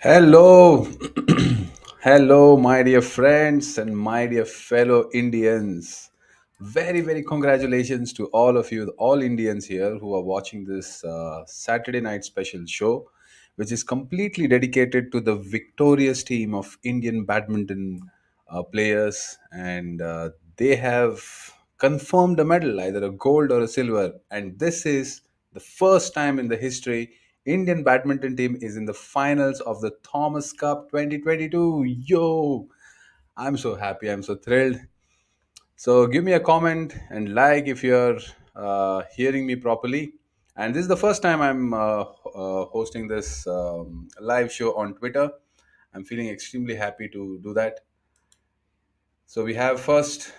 Hello, hello, my dear friends and my dear fellow Indians. Very, very congratulations to all of you, all Indians here who are watching this Saturday night special show, which is completely dedicated to the victorious team of Indian badminton players. And they have confirmed a medal, either a gold or a silver. And this is the first time in the history Indian badminton team is in the finals of the Thomas Cup 2022. Yo, I'm so happy. I'm so thrilled. So give me a comment and like if you're hearing me properly. And this is the first time I'm hosting this live show on Twitter. I'm feeling extremely happy to do that. So we have first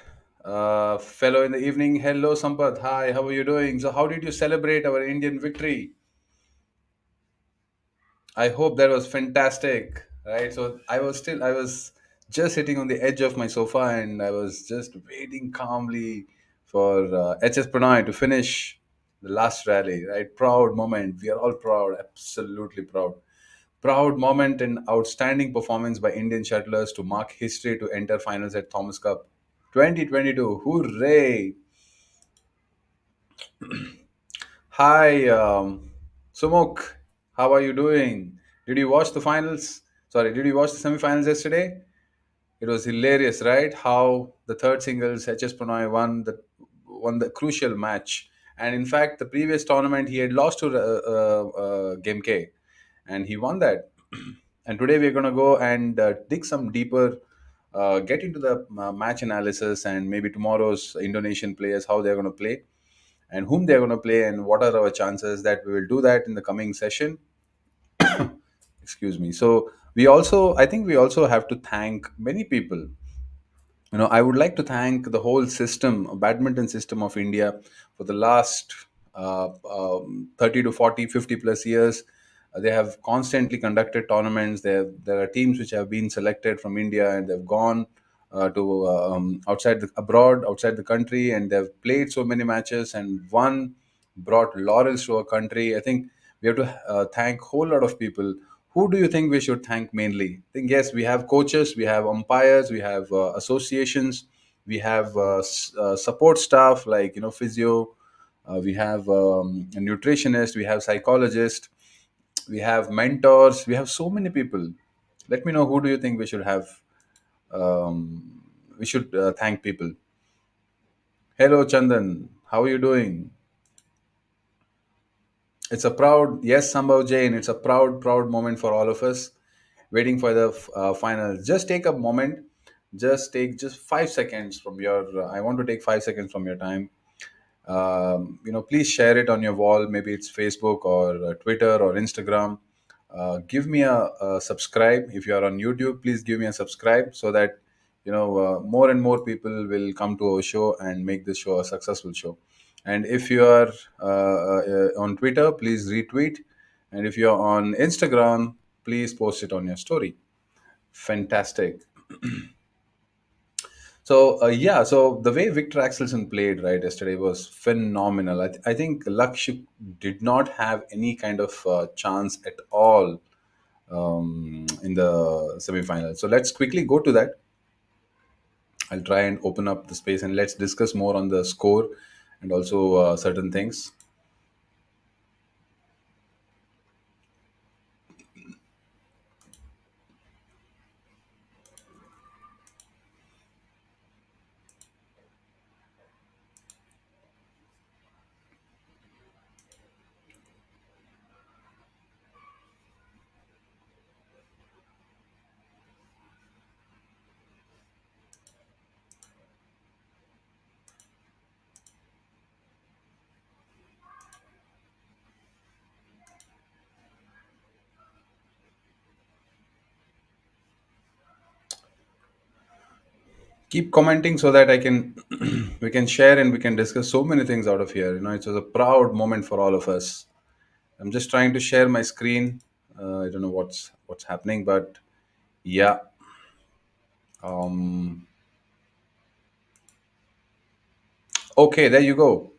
fellow in the evening. Hello, Sampath. Hi, how are you doing? So how did you celebrate our Indian victory? I hope that was fantastic, right? So I was just sitting on the edge of my sofa and I was just waiting calmly for HS Pranay to finish the last rally, right? Proud moment. We are all proud, absolutely proud. Proud moment and outstanding performance by Indian shuttlers to mark history to enter finals at Thomas Cup 2022. Hooray! Hi, Sumuk. How are you doing? Did you watch the finals? Sorry, did you watch the semifinals yesterday? It was hilarious, right? How the third singles HS Pranay won the crucial match. And in fact, the previous tournament he had lost to Game K, and he won that. And today we're going to go and dig some deeper, get into the match analysis, and maybe tomorrow's Indonesian players how they're going to play and whom they're going to play and what are our chances that we will do that in the coming session. Excuse me. So I think we also have to thank many people. I would like to thank the whole system, badminton system of India for the last 30 to 40, 50 plus years. They have constantly conducted tournaments. There are teams which have been selected from India and they've gone to abroad, outside the country, and they've played so many matches and won, brought laurels to our country. I think we have to thank whole lot of people. Who do you think we should thank mainly? I think yes, we have coaches, we have umpires, we have associations, we have support staff like physio, we have a nutritionist, we have psychologist, we have mentors, we have so many people. Let me know who do you think we should have. We should thank people. Hello, Chandan. How are you doing? It's a proud, yes, Sambhav Jain. It's a proud moment for all of us waiting for the final. Just take a moment. Just take just 5 seconds from your. I want to take 5 seconds from your time. Please share it on your wall. Maybe it's Facebook or Twitter or Instagram. Give me a subscribe. If you are on YouTube, please give me a subscribe so that more and more people will come to our show and make this show a successful show. And if you are on Twitter, please retweet. And if you're on Instagram, please post it on your story. Fantastic. So the way Victor Axelsen played right yesterday was phenomenal. I think Lakshya did not have any kind of chance at all in the semifinal. So let's quickly go to that. I'll try and open up the space and let's discuss more on the score and also certain things. Keep commenting so that I can we can share and we can discuss so many things out of here. It was a proud moment for all of us. I'm just trying to share my screen. I don't know what's happening, but yeah. Um, okay, there you go.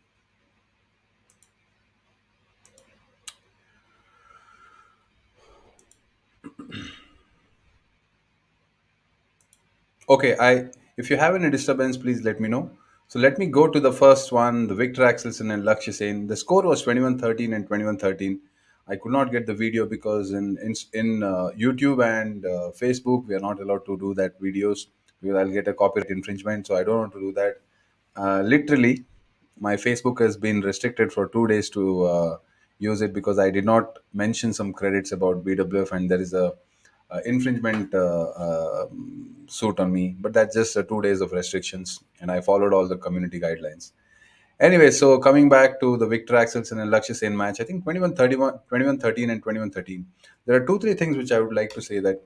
Okay, I if you have any disturbance, please let me know. So let me go to the first one, the Victor Axelsen and Lakshya Sen. The score was 21-13 and 21-13. I could not get the video because in YouTube and Facebook we are not allowed to do that videos because I'll get a copyright infringement. So I don't want to do that. Literally, my Facebook has been restricted for 2 days to use it because I did not mention some credits about BWF, and there is a infringement suit on me. But that's just 2 days of restrictions, and I followed all the community guidelines. Anyway, so coming back to the Victor Axelsen and Lakshya Sen match, I think 21-13 and 21-13. There are two, three things which I would like to say that,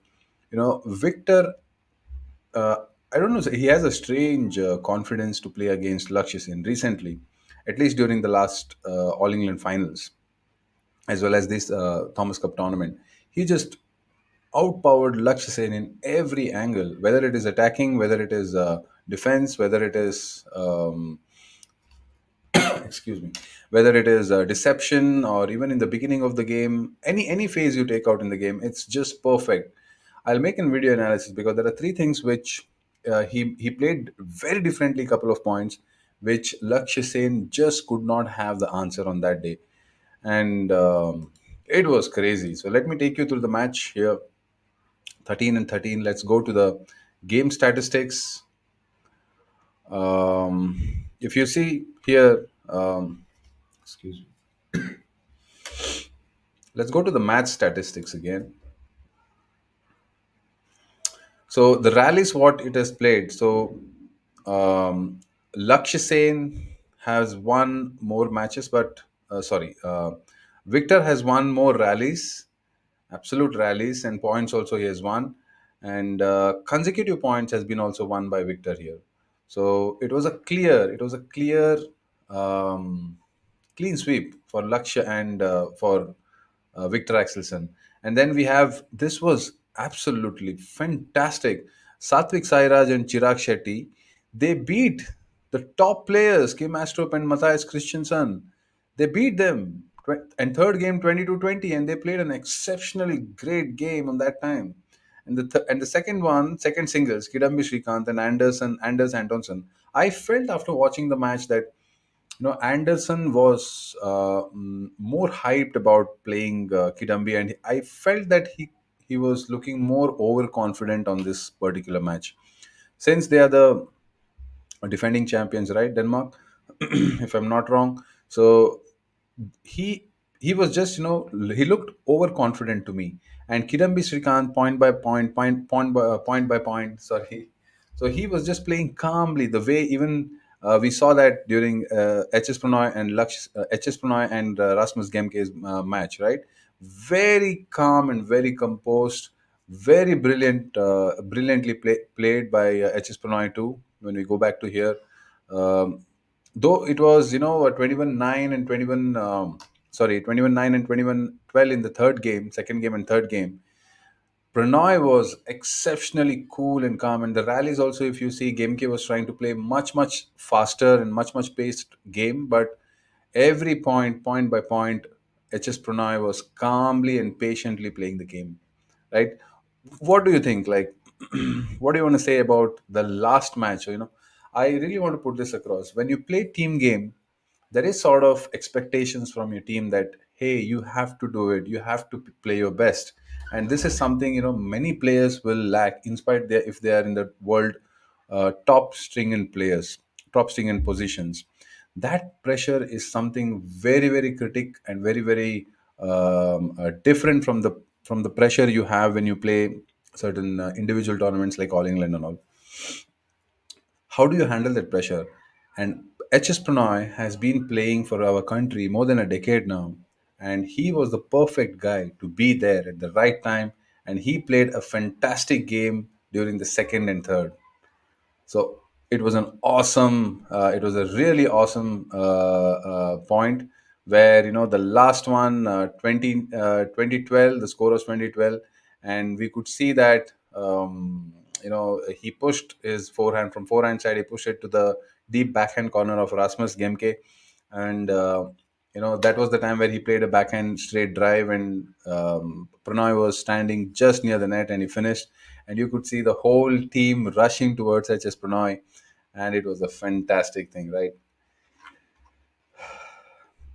Victor, uh, I don't know, he has a strange confidence to play against Lakshya Sen recently, at least during the last All England finals, as well as this Thomas Cup tournament. He just outpowered Lakshya Sen in every angle, whether it is attacking, whether it is defense, whether it is excuse me, whether it is deception or even in the beginning of the game, any phase you take out in the game, it's just perfect. I'll make a video analysis because there are three things which he played very differently, couple of points which Lakshya Sen just could not have the answer on that day, and it was crazy. So let me take you through the match here. 13-13. Let's go to the game statistics. If you see here, excuse me. Let's go to the match statistics again. So the rallies, what it has played. So Lakshya Sen has won more matches, but Victor has won more rallies, absolute rallies, and points also he has won, and consecutive points has been also won by Victor here. So it was a clear um, clean sweep for Lakshya and for Victor Axelsen. And then we have, this was absolutely fantastic. Satvik Sairaj and Chirag Shetty, they beat the top players, Kim Astrup and Matthias Christensen. They beat them. And third game 22-20, and they played an exceptionally great game on that time. And the second one, second singles, Kidambi Srikanth and Anders Antonsen. I felt after watching the match that Anderson was more hyped about playing Kidambi, and I felt that he was looking more overconfident on this particular match, since they are the defending champions, right? Denmark, if I'm not wrong. So he he was just, he looked overconfident to me. And Kidambi Srikanth, point by point, sorry. So he was just playing calmly, the way even we saw that during HS Pranoy and HS Pranoy and Rasmus Gemke's match, right? Very calm and very composed, very brilliantly played by HS Pranoy too. When we go back to here, um, though it was, 21-9 and 21 9 and 21-12 in the third game, second game and third game. Pranoy was exceptionally cool and calm, and the rallies also, if you see, Game K was trying to play much faster and much paced game, but every point by point, HS Pranoy was calmly and patiently playing the game, right? What do you think? Like, what do you want to say about the last match? I really want to put this across. When you play team game, there is sort of expectations from your team that, hey, you have to do it, you have to play your best. And this is something, many players will lack, in spite if they are in the world top string in positions. That pressure is something very very critic and very very different from the pressure you have when you play certain individual tournaments like All England and all. How do you handle that pressure? And HS Pranoy has been playing for our country more than a decade now, and he was the perfect guy to be there at the right time, and he played a fantastic game during the second and third. So it was a really awesome point where, the last one, 2012, the score was 2012, and we could see that, he pushed his forehand from forehand side, he pushed it to the deep backhand corner of Rasmus Gemke, and that was the time where he played a backhand straight drive, and Pranoy was standing just near the net, and he finished. and you could see the whole team rushing towards HS Prannoy, and it was a fantastic thing, right?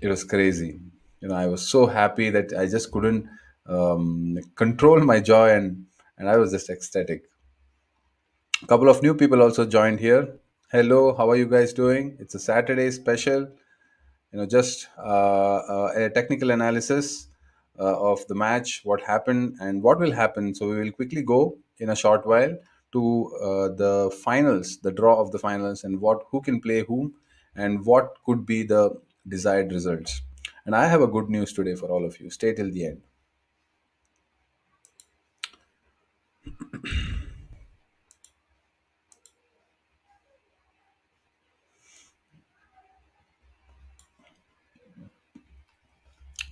It was crazy. I was so happy that I just couldn't control my joy, and I was just ecstatic. A couple of new people also joined here. Hello, how are you guys doing? It's a Saturday special. Just a technical analysis of the match, what happened and what will happen. So we will quickly go in a short while to the finals, the draw of the finals, and what who can play whom, and what could be the desired results. And I have a good news today for all of you. Stay till the end.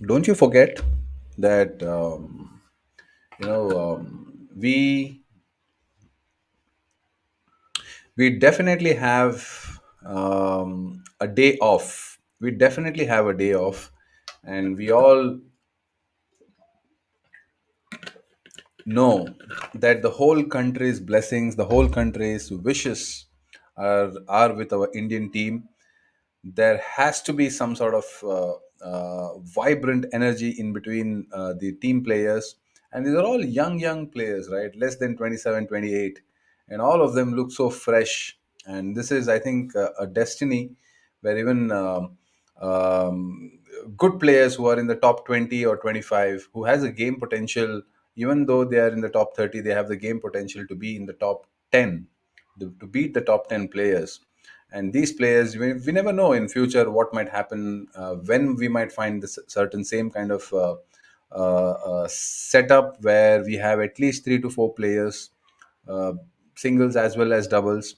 Don't you forget that we definitely have a day off. We definitely have a day off, and we all know that the whole country's blessings, the whole country's wishes are with our Indian team. There has to be some sort of vibrant energy in between the team players, and these are all young players, right? Less than 27, 28, and all of them look so fresh. And this is, I think, a destiny where even good players who are in the top 20 or 25, who has a game potential, even though they are in the top 30, they have the game potential to be in the top 10, to beat the top 10 players. And these players, we never know in future what might happen, when we might find this certain same kind of setup where we have at least 3 to 4 players, uh, singles as well as doubles,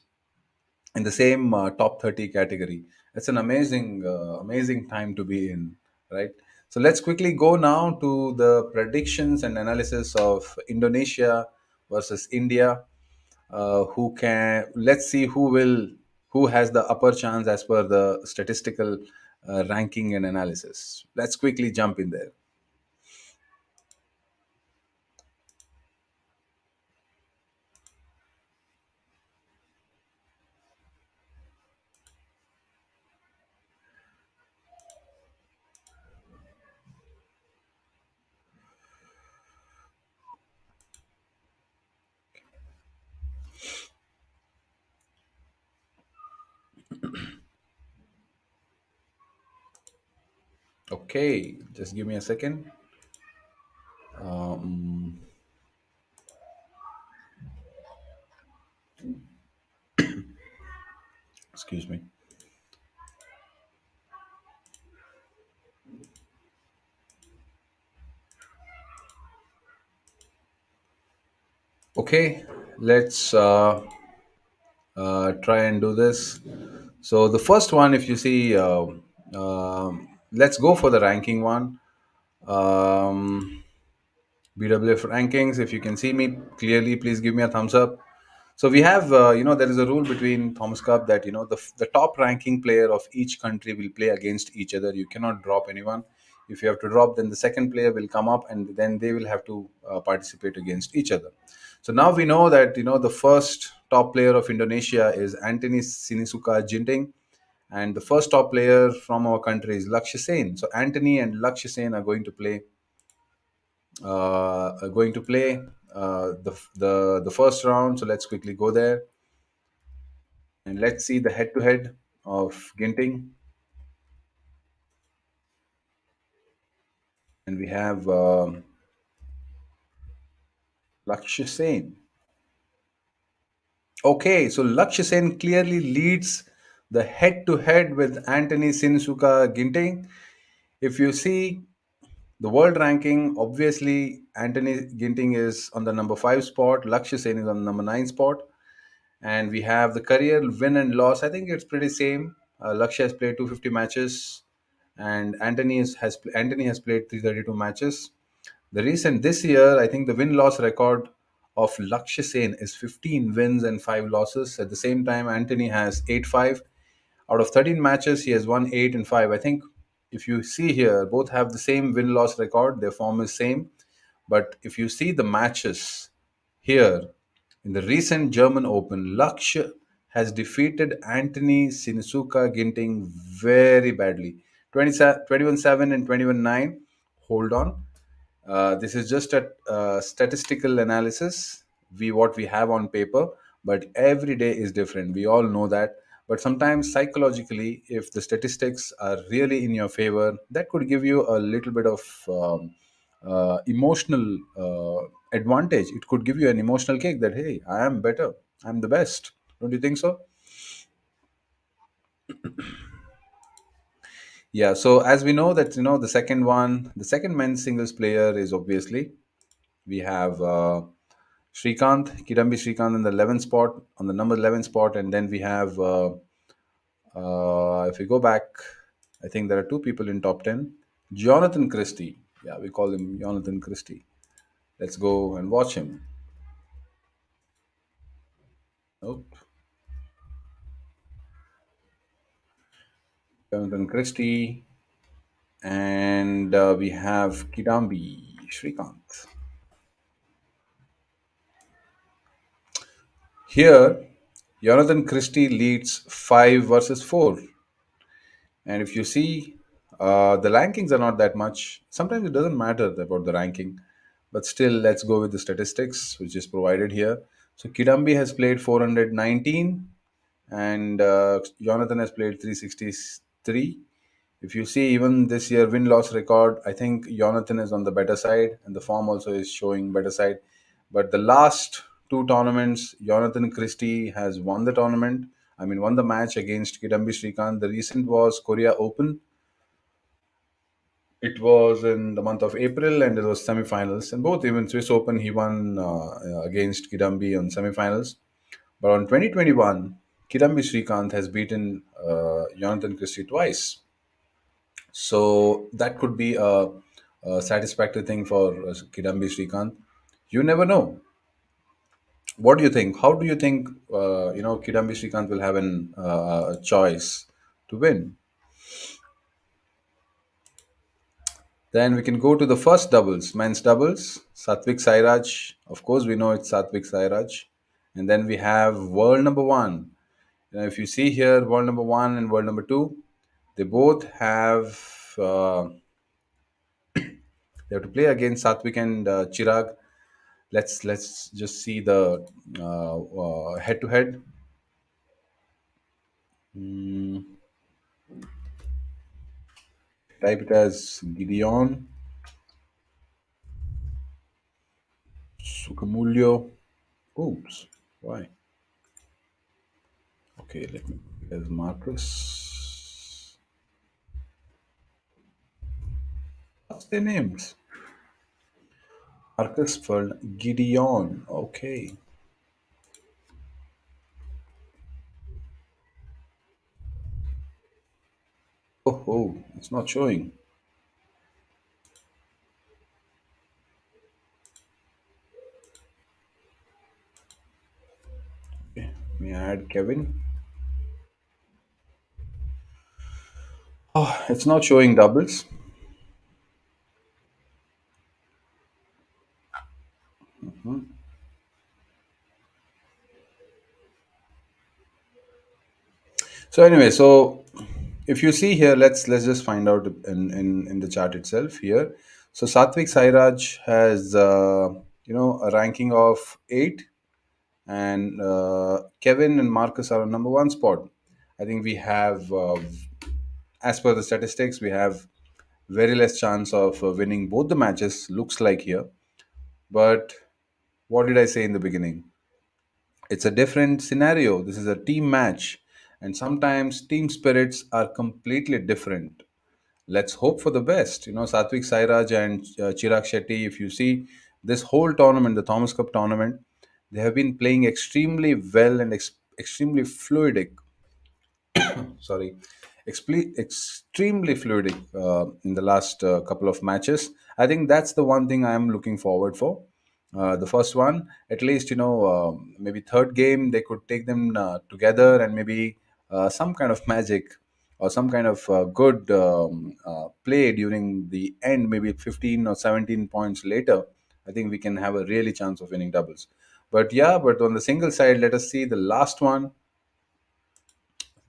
in the same top 30 category. It's an amazing time to be in, right? So let's quickly go now to the predictions and analysis of Indonesia versus India. Who can Let's see who has the upper chance as per the statistical ranking and analysis. Let's quickly jump in there. Okay, just give me a second. um, Excuse me. Okay, let's try and do this. So the first one, if you see, let's go for the ranking one. Um, BWF rankings. If you can see me clearly, please give me a thumbs up. So we have, there is a rule between Thomas Cup that the top ranking player of each country will play against each other. You cannot drop anyone. If you have to drop, then the second player will come up, and then they will have to participate against each other. So now we know that the first top player of Indonesia is Anthony Sinisuka Ginting, and the first top player from our country is Lakshya Sen. So Anthony and Lakshya Sen are going to play the first round. So let's quickly go there and let's see the head to head of Ginting. And we have Lakshya Sen. Okay, so Lakshya Sen clearly leads the head to head with Anthony Sinsuka Ginting. If you see the world ranking, obviously Anthony Ginting is on the number 5 spot, Lakshya Sen is on the number 9 spot. And we have the career win and loss. I think it's pretty same. Lakshya has played 250 matches, and Anthony has played 332 matches. The recent this year, I think the win loss record of Lakshya Sen is 15 wins and 5 losses. At the same time, Anthony has 8-5. Out of 13 matches, he has won 8 and 5. I think if you see here, both have the same win loss record. Their form is same. But if you see the matches here, In the recent German Open, Lakshya has defeated Anthony Sinisuka Ginting very badly. 21-7 and 21-9. Hold on. This is just a statistical analysis. What we have on paper, but every day is different. We all know that. But sometimes psychologically, if the statistics are really in your favor, that could give you a little bit of emotional advantage. It could give you an emotional kick that hey, I am better. I'm the best. Don't you think so? Yeah. So as we know that the second one, the second men's singles player is obviously we have Kidambi Srikanth in the 11th spot, on the number 11 spot, and then we have, if we go back, I think there are two people in top 10. Jonathan Christie. Yeah, we call him Jonathan Christie. Let's go and watch him. Nope. Jonathan Christie. And we have Kidambi Srikanth. Here, Jonathan Christie leads 5 versus 4. And if you see, the rankings are not that much. Sometimes it doesn't matter about the ranking, but still, let's go with the statistics, which is provided here. So Kidambi has played 419, and Jonathan has played 363. If you see, even this year win loss record, I think Jonathan is on the better side, and the form also is showing better side. But the last two tournaments, Jonathan Christie has won the tournament. I mean, won the match against Kidambi Srikanth. The recent was Korea Open. It was in the month of April, and it was semifinals. And both, even Swiss Open, he won against Kidambi on semifinals. But on 2021, Kidambi Srikanth has beaten Jonathan Christie twice. So that could be a satisfactory thing for Kidambi Srikanth. You never know. What do you think? How do you think Kidambi Srikanth will have a choice to win? Then we can go to the first doubles, men's doubles. Satvik Sairaj, of course, we know it's Satvik Sairaj, and then we have world number one. If you see here, world number one and world number two, they both have they have to play against Satvik and Chirag. Let's just see the head to head. Type it as Gideon Sukamulio. Oops, why? Okay, let me as Marcus. What's their names? Marcus for Gideon. Okay. Oh, it's not showing. Okay. Let me add Kevin. Oh, it's not showing doubles. So anyway, so if you see here, let's just find out in the chart itself here. So Satvik Sairaj has a ranking of 8, and Kevin and Marcus are on number one spot. I think we have, as per the statistics, we have very less chance of winning both the matches. Looks like here, but what did I say in the beginning? It's a different scenario. This is a team match, and sometimes team spirits are completely different. Let's hope for the best. Satvik Sairaj and Chirag Shetty, if you see this whole tournament, the Thomas Cup tournament, they have been playing extremely well and extremely fluidic. Sorry, extremely fluidic in the last couple of matches. I think that's the one thing I am looking forward for. The first one, at least, maybe third game, they could take them together, and maybe some kind of magic or some kind of good play during the end, maybe 15 or 17 points later. I think we can have a really chance of winning doubles. But yeah, but on the single side, let us see the last one.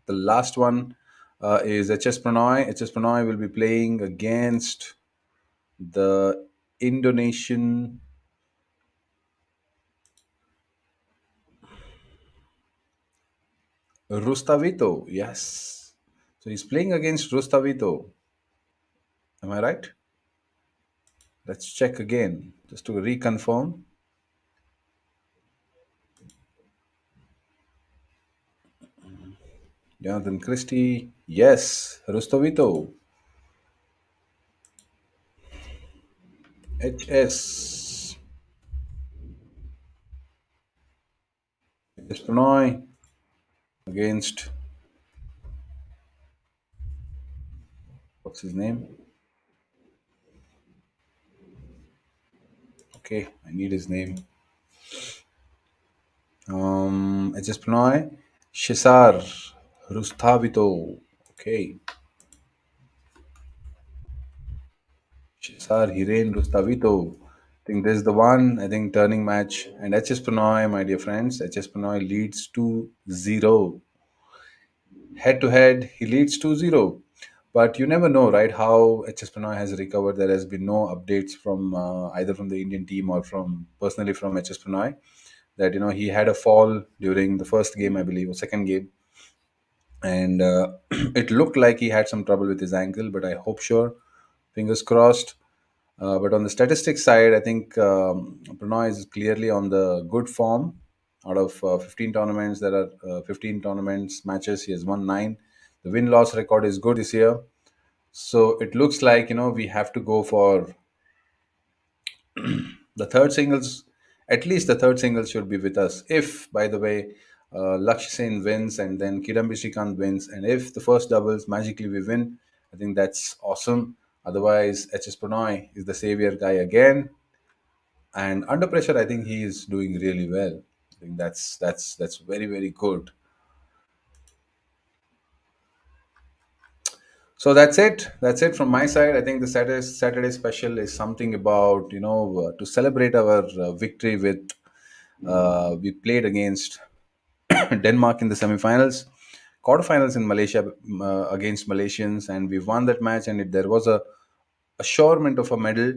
The last one is HS Prannoy. HS Prannoy will be playing against the Indonesian Rustavito. Yes. So he's playing against Rustavito. Am I right? Let's check again just to reconfirm. Jonathan Christie. Yes. Rustavito. HS. HS Prannoy against, what's his name? Okay, I need his name. HS Prannoy. Cesar Rustavito. Okay. Cesar Hiren Rustavito. I think this is the one. I think turning match. And HS Prannoy, my dear friends, HS Prannoy leads 2-0. Head to head, he leads 2-0. But you never know, right, how HS Prannoy has recovered. There has been no updates from either from the Indian team or from personally from HS Prannoy that he had a fall during the first game, I believe, or second game, and it looked like he had some trouble with his ankle. But I hope, sure, fingers crossed. But on the statistics side, I think Prannoy is clearly on the good form. Out of 15 tournaments, there are 15 tournaments matches. He has won 9. The win loss record is good this year. So it looks like we have to go for the third singles. At least the third singles should be with us. If, by the way, Lakshya Sen wins and then Kidambi Srikanth wins, and if the first doubles magically we win, I think that's awesome. Otherwise, HS Prannoy is the savior guy again, and under pressure, I think he is doing really well. I think that's very very good. So that's it. That's it from my side. I think the Saturday special is something about to celebrate our victory with. We played against Denmark in the semifinals, quarterfinals in Malaysia against Malaysians, and we won that match. And there was a assurement of a medal.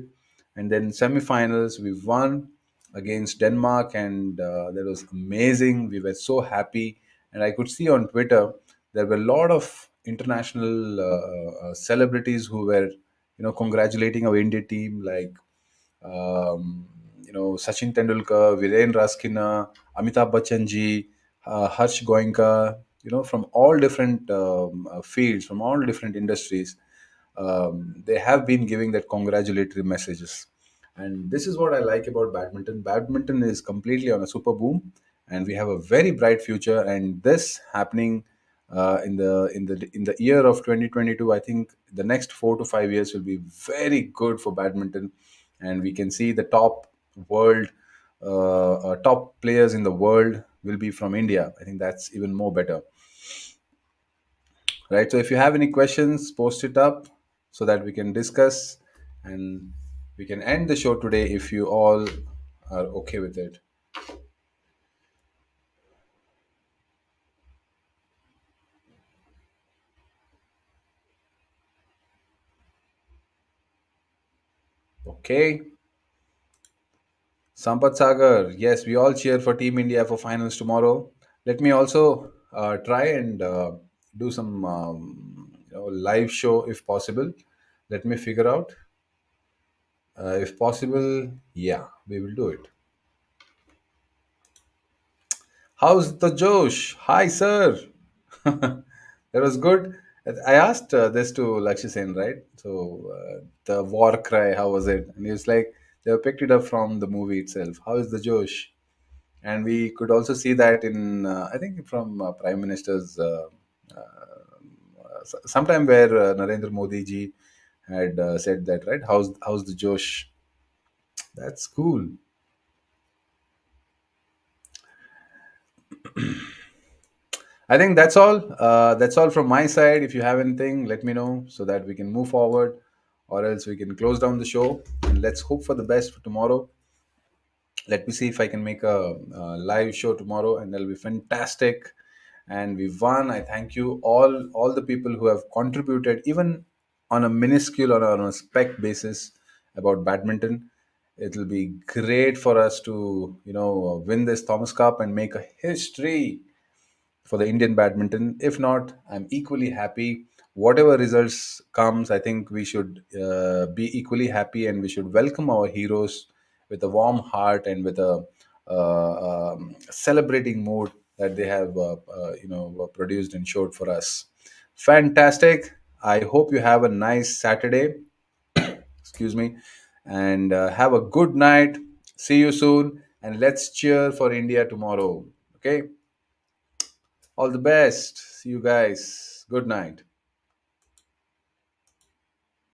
And then semifinals, we won against Denmark, and that was amazing. We were so happy, and I could see on Twitter there were a lot of international celebrities who were, congratulating our India team, like Sachin Tendulkar, Viren Raskina, Amitabh Bachchan ji, Harsh Goenka, from all different fields, from all different industries. They have been giving that congratulatory messages. And this is what I like about badminton. Badminton is completely on a super boom, and we have a very bright future. And this happening in the year of 2022, I think the next 4 to 5 years will be very good for badminton, and we can see the top players in the world will be from India. I think that's even more better, right? So if you have any questions, post it up so that we can discuss, and we can end the show today if you all are okay with it. Okay. Sampath Sagar, yes, we all cheer for Team India for finals tomorrow. Let me also try and do some live show if possible. Let me figure out. If possible, yeah, we will do it. How's the Josh? Hi, sir. That was good. I asked this to Lakshya Sen, right? So the war cry, how was it? And he was like, they have picked it up from the movie itself. How is the Josh? And we could also see that in, I think, from Prime Minister's sometime where Narendra Modi ji had said that, right? How's the Josh? That's cool. I think that's all. That's all from my side. If you have anything, let me know so that we can move forward, or else we can close down the show. And let's hope for the best for tomorrow. Let me see if I can make a live show tomorrow, and that'll be fantastic. And we won. I thank you all the people who have contributed, even on a minuscule or on a spec basis about badminton. It'll be great for us to win this Thomas Cup and make a history for the Indian badminton. If not, I'm equally happy. Whatever results comes, I think we should be equally happy, and we should welcome our heroes with a warm heart and with a celebrating mood that they have, produced and showed for us. Fantastic. I hope you have a nice Saturday. Excuse me, and have a good night. See you soon, and let's cheer for India tomorrow. Okay. All the best. See you guys. Good night.